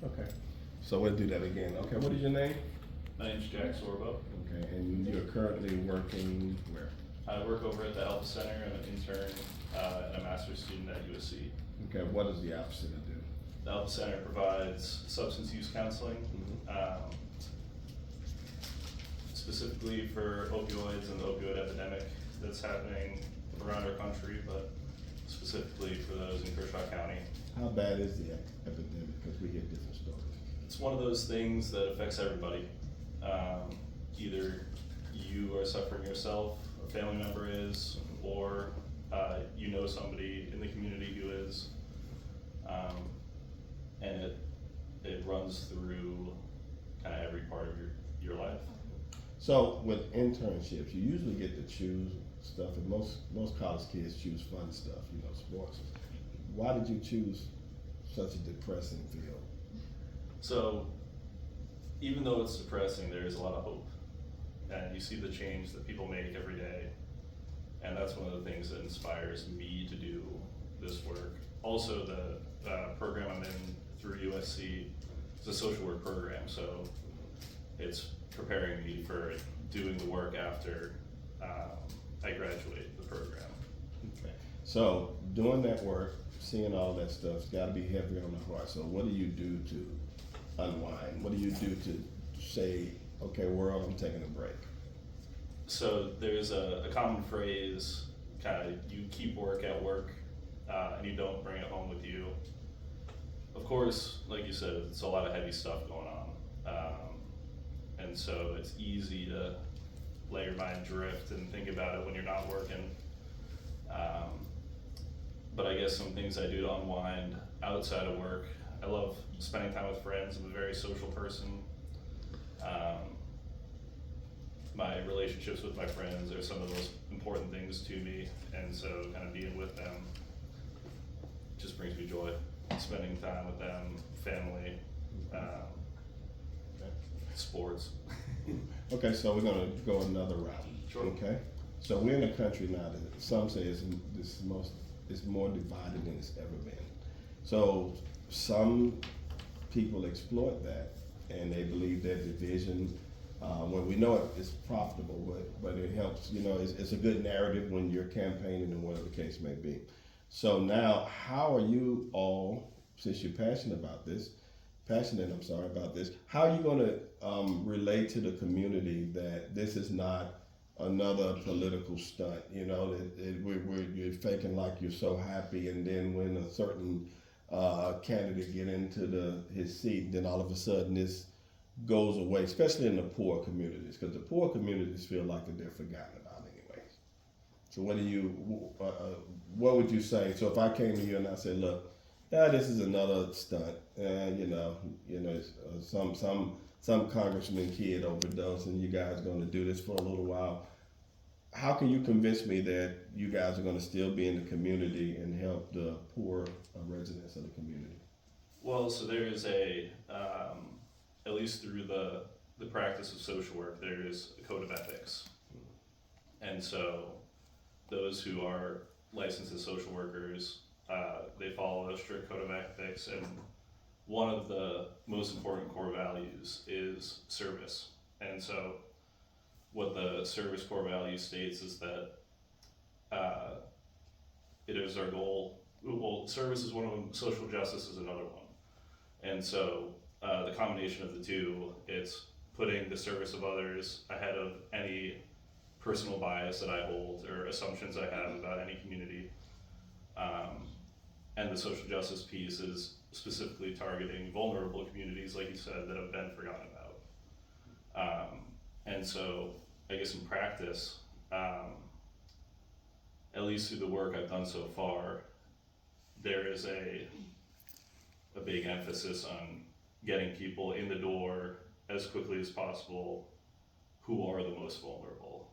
Okay. So we'll do that again. Okay, what is your name? My name's Jack Sorbo. Okay, and you're currently working where? I work over at the Alpha Center. I'm an intern and a master's student at USC. Okay, what does the opposite do? The Alpha Center provides substance use counseling, specifically for opioids and the opioid epidemic that's happening around our country, but specifically for those in Kershaw County. How bad is the epidemic? Because we hear different stories. It's one of those things that affects everybody. Either you are suffering yourself, a family member is, or you know somebody in the community who is. And it runs through kind of every part of your life. So with internships, you usually get to choose stuff, and most college kids choose fun stuff, sports. Why did you choose such a depressing field? So even though it's depressing, there is a lot of hope. And you see the change that people make every day. And that's one of the things that inspires me to do this work. Also, the program I'm in through USC is a social work program. So it's preparing me for doing the work after I graduate the program. Okay. So doing that work, seeing all that stuff's got to be heavy on the heart. So what do you do to unwind? What do you do to say, okay, world, I'm taking a break? So there's a common phrase, kind of, you keep work at work and you don't bring it home with you. Of course, like you said, it's a lot of heavy stuff going on. And so it's easy to let your mind drift and think about it when you're not working. But I guess some things I do to unwind outside of work, I love spending time with friends. I'm a very social person. My relationships with my friends are some of the most important things to me, and so kind of being with them just brings me joy. Spending time with them, family, sports. Okay, so we're gonna go another route. Sure. Okay, so we're in a country now that some say is more divided than it's ever been. So some people exploit that, and they believe that division, when we know it's profitable, but it helps. It's a good narrative when you're campaigning and whatever the case may be. So now, how are you all, since you're passionate about this, how are you going to relate to the community that this is not another political stunt? You're faking like you're so happy, and then when a certain candidate get into his seat, then all of a sudden this goes away, especially in the poor communities, because the poor communities feel like that they're forgotten about anyways. So what would you say? So if I came to you and I said, look, this is another stunt, some congressman kid overdosed, and you guys are going to do this for a little while. How can you convince me that you guys are going to still be in the community and help the poor residents of the community? Well, so there is at least through the practice of social work, there is a code of ethics. And so those who are licensed as social workers, they follow a strict code of ethics, and one of the most important core values is service. And so what the service core value states is that it is our goal, service is one of them, social justice is another one. And so the combination of the two, it's putting the service of others ahead of any personal bias that I hold or assumptions I have about any community. And the social justice piece is specifically targeting vulnerable communities, like you said, that have been forgotten about. And so I guess in practice, at least through the work I've done so far, there is a big emphasis on getting people in the door as quickly as possible who are the most vulnerable,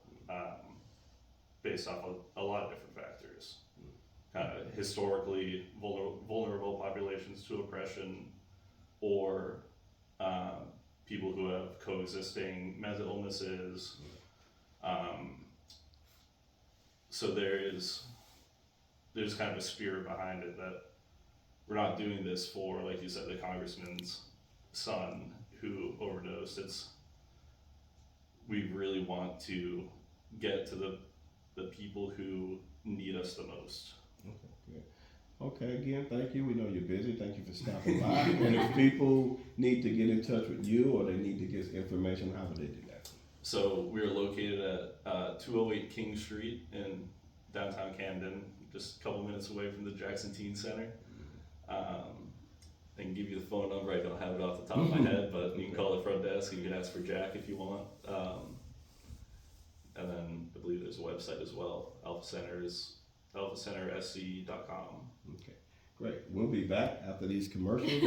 based off of a lot of different factors. Historically vulnerable populations to oppression, or people who have coexisting mental illnesses. So there's kind of a spirit behind it that we're not doing this for, like you said, the congressman's son who overdosed. We really want to get to the people who need us the most. Okay, good. Okay, again, thank you. We know you're busy. Thank you for stopping by. And if people need to get in touch with you or they need to get information, how would they do that? So we are located at 208 King Street in downtown Camden, just a couple minutes away from the Jackson Teen Center. I can give you the phone number. I don't have it off the top of my head, but you can call the front desk and you can ask for Jack if you want. And then I believe there's a website as well. Alpha Center is alphacentersc.com. Okay, great. We'll be back after these commercials.